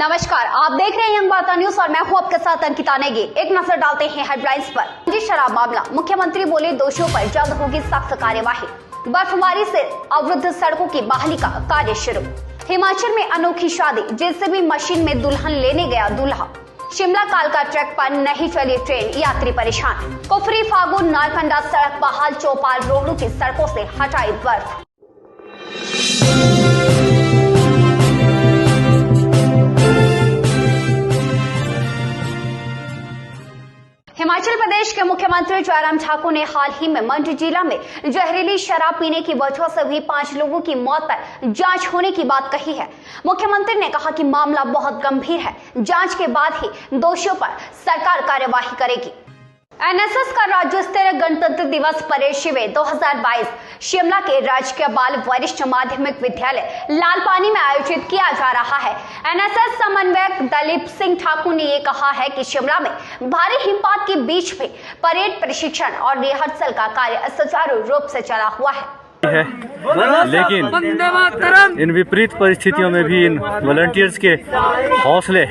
नमस्कार, आप देख रहे हैं यंग वार्ता न्यूज और मैं हूं आपके साथ अंकिता नेगी। एक नजर डालते हैं हेडलाइंस पर। शराब मामला, मुख्यमंत्री बोले दोषियों पर जल्द होगी सख्त कार्यवाही। बर्फबारी से अवरुद्ध सड़कों की बहाली का कार्य शुरू। हिमाचल में अनोखी शादी, जेसीबी मशीन में दुल्हन लेने गया दूल्हा। शिमला कालका ट्रैक पर नहीं चली ट्रेन, यात्री परेशान। कुफरी फागू नारकंडा सड़क बहाल, चौपाल रोडों की सड़कों से हटाई बर्फ। हिमाचल प्रदेश के मुख्यमंत्री जयराम ठाकुर ने हाल ही में मंडी जिला में जहरीली शराब पीने की वजह से हुई 5 लोगों की मौत पर जांच होने की बात कही है। मुख्यमंत्री ने कहा कि मामला बहुत गंभीर है, जांच के बाद ही दोषियों पर सरकार कार्यवाही करेगी। एनएसएस का राज्य स्तरीय गणतंत्र दिवस परेड शिविर 2022 शिमला के राजकीय बाल वरिष्ठ माध्यमिक विद्यालय लालपानी में आयोजित किया जा रहा है। एनएसएस समन्वयक दलीप सिंह ठाकुर ने ये कहा है कि शिमला में भारी हिमपात के बीच भी परेड प्रशिक्षण और रिहर्सल का कार्य सुचारू रूप से चला हुआ है। लेकिन इन विपरीत परिस्थितियों में भी इन वॉलंटियर्स के हौसले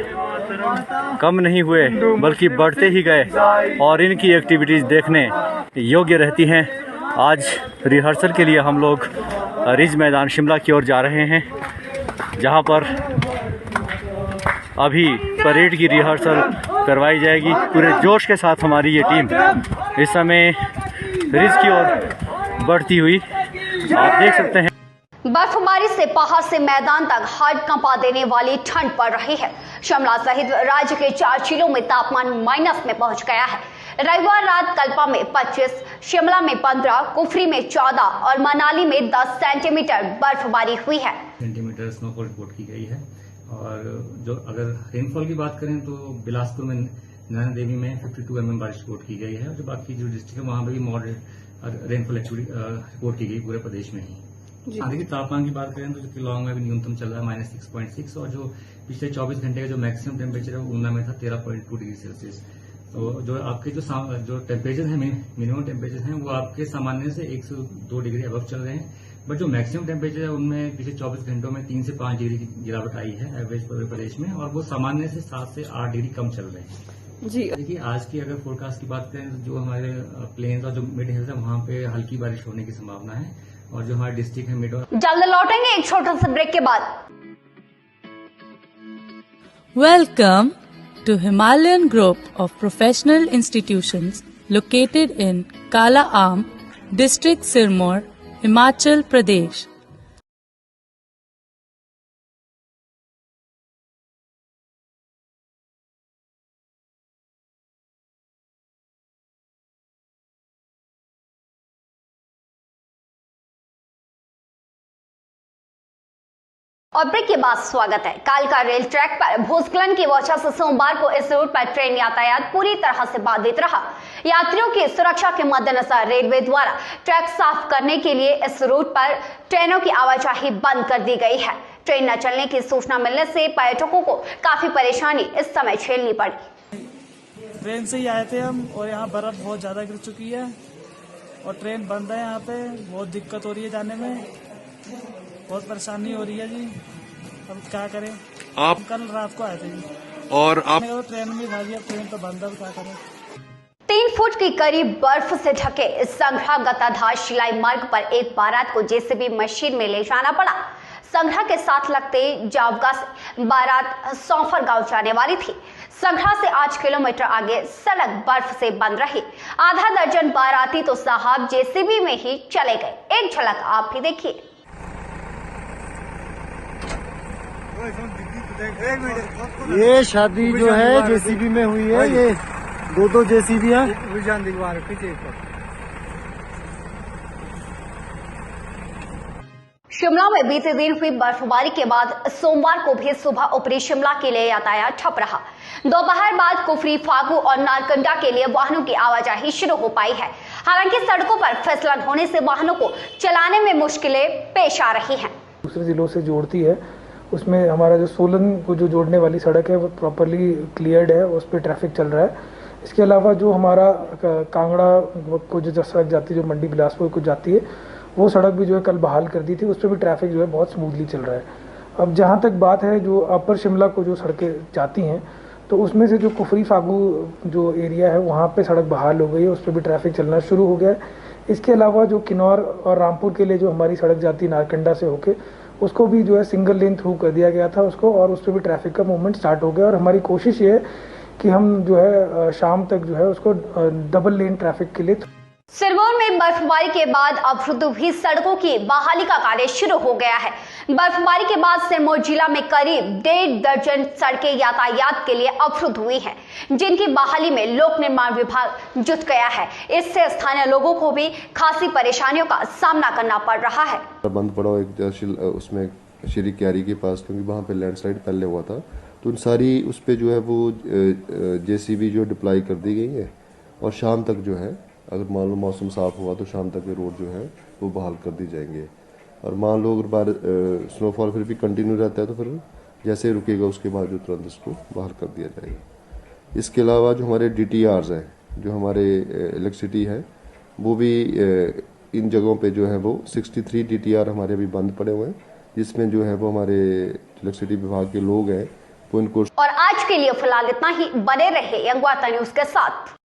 कम नहीं हुए बल्कि बढ़ते ही गए और इनकी एक्टिविटीज देखने योग्य रहती हैं। आज रिहर्सल के लिए हम लोग रिज मैदान शिमला की ओर जा रहे हैं, जहां पर अभी परेड की रिहर्सल करवाई जाएगी। पूरे जोश के साथ हमारी ये टीम इस समय रिज की ओर बढ़ती हुई आप देख सकते हैं। बर्फबारी से पहाड़ से मैदान तक हार्ट कंपा देने वाली ठंड पड़ रही है। शिमला सहित राज्य के 4 जिलों में तापमान माइनस में पहुंच गया है। रविवार रात कल्पा में 25, शिमला में 15, कुफरी में 14 और मनाली में 10 सेंटीमीटर बर्फबारी हुई है। सेंटीमीटर स्नोफॉल रिपोर्ट की गई है। और जो अगर रेनफॉल की बात करें तो बिलासपुर में नैना देवी में 52 mm बारिश रिपोर्ट की गई है। और जो बाकी जो डिस्ट्रिक्ट है वहां पर भी मॉडरेट रेनफॉल रिपोर्ट की गई पूरे प्रदेश में ही। आगे की तापमान की बात करें तो जो किलोंग में भी न्यूनतम चल रहा है -6.6 और जो पिछले 24 घंटे का जो मैक्सिमम टेम्परेचर है वो ऊना में था 13.2 डिग्री सेल्सियस। तो जो आपके जो टेम्परेचर है मिनिमम टेम्परेचर है वो आपके सामान्य से 1 से 2 डिग्री अबव चल रहे हैं। बट जो मैक्सिमम टेम्परेचर है उनमें पिछले 24 घंटों में 3 से 5 डिग्री की गिरावट आई है एवरेज पूरे प्रदेश में, और वो सामान्य से 7 से 8 डिग्री कम चल रहे हैं। जी देखिए, आज की अगर फोरकास्ट की बात करें तो जो हमारे प्लेन्स और जो मिड हिल्स है वहां पे हल्की बारिश होने की संभावना है। और जो हमारे डिस्ट्रिक्ट है मिड और जल्द लौटेंगे एक छोटे से ब्रेक के बाद। Welcome to Himalayan Group of Professional Institutions located in Kala Aam, District Sirmaur, Himachal Pradesh. और ब्रेक के बाद स्वागत है। कालका रेल ट्रैक पर भूस्खलन की वजह से सोमवार को इस रूट पर ट्रेन यातायात पूरी तरह से बाधित रहा। यात्रियों की सुरक्षा के मद्देनजर रेलवे द्वारा ट्रैक साफ करने के लिए इस रूट पर ट्रेनों की आवाजाही बंद कर दी गई है। ट्रेन न चलने की सूचना मिलने से पर्यटकों को काफी परेशानी इस समय झेलनी पड़ी। ट्रेन से ही आए थे हम और यहाँ बर्फ बहुत ज्यादा गिर चुकी है और ट्रेन बंद है। यहाँ पे बहुत दिक्कत हो रही है, जाने में बहुत परेशानी हो रही है जी। अब क्या करें, आप कल रात को आए थे जी और आप तो ट्रेन में था जी, अब ट्रेन तो बंद है, क्या करें। 3 फुट की करीब बर्फ से ढके इस संग्रह गताधार शिलाई मार्ग पर एक बारात को जेसीबी मशीन में ले जाना पड़ा। संग्रह के साथ लगते जावगा से बारात सौंफर गांव जाने वाली थी। संग्रह से 8 किलोमीटर आगे सड़क बर्फ से बंद रही। आधा दर्जन बाराती तो साहब जेसीबी में ही चले गए। एक झलक आप भी देखिए। ये शादी जो है जेसीबी में हुई है, ये 2 जेसीबी है। शिमला में बीते दिन हुई बर्फबारी के बाद सोमवार को भी सुबह ऊपरी शिमला के लिए यातायात ठप रहा। दोपहर बाद कुफरी फागू और नारकंडा के लिए वाहनों की आवाजाही शुरू हो पाई है। हालांकि सड़कों पर फिसलन होने से वाहनों को चलाने में मुश्किलें पेश आ रही हैं। दूसरे जिलों से जोड़ती है, उसमें हमारा जो सोलन को जो जोड़ने वाली सड़क है वो प्रॉपरली क्लियर्ड है, उस पर ट्रैफिक चल रहा है। इसके अलावा जो हमारा कांगड़ा को जो सड़क जाती है, जो मंडी बिलासपुर को जाती है, वो सड़क भी जो है कल बहाल कर दी थी, उस पर भी ट्रैफिक जो है बहुत स्मूथली चल रहा है। अब जहाँ तक बात है जो अपर शिमला को जो सड़कें जाती हैं, तो उसमें से जो कुफरी फागू जो एरिया है वहाँ पे सड़क बहाल हो गई है, उस पर भी ट्रैफिक चलना शुरू हो गया है। इसके अलावा जो किन्नौर और रामपुर के लिए जो हमारी सड़क जाती है नारकंडा से होके, उसको भी जो है सिंगल लेन थ्रू कर दिया गया था उसको, और उस पर भी ट्रैफिक का मूवमेंट स्टार्ट हो गया। और हमारी कोशिश ये है कि हम जो है शाम तक जो है उसको डबल लेन ट्रैफिक के लिए। सिरमौर में बर्फबारी के बाद अवरुद्ध हुई सड़कों की बहाली का कार्य शुरू हो गया है। बर्फबारी के बाद सिरमौर जिला में करीब 1.5 दर्जन सड़कें यातायात के लिए अवरुद्ध हुई हैं, जिनकी बहाली में लोक निर्माण विभाग जुट गया है। इससे स्थानीय लोगों को भी खासी परेशानियों का सामना करना पड़ रहा है। बंद पड़ा एक तहसील उसमें श्री क्यारी के पास, क्योंकि वहाँ पे लैंडस्लाइड पहले हुआ था, तो उन सारी उस पर जो है वो जेसीबी जो डिप्लाई कर दी गई है, और शाम तक जो है अगर मान लो मौसम साफ हुआ तो शाम तक ये रोड जो है वो बहाल कर दी जाएंगे। और मान लो अगर स्नोफॉल फिर भी कंटिन्यू रहता है तो फिर जैसे रुकेगा उसके बाद जो तुरंत इसको बहाल कर दिया जाएगा। इसके अलावा जो हमारे DTRs हैं, जो हमारे इलेक्ट्रिसिटी है, वो भी इन जगहों पे जो है वो 63 DTR हमारे अभी बंद पड़े हुए हैं, जिसमें जो है वो हमारे इलेक्ट्रिसिटी विभाग के लोग हैं वो इनको। और आज के लिए फिलहाल इतना ही। बने रहे यंगवार्ता न्यूज के साथ।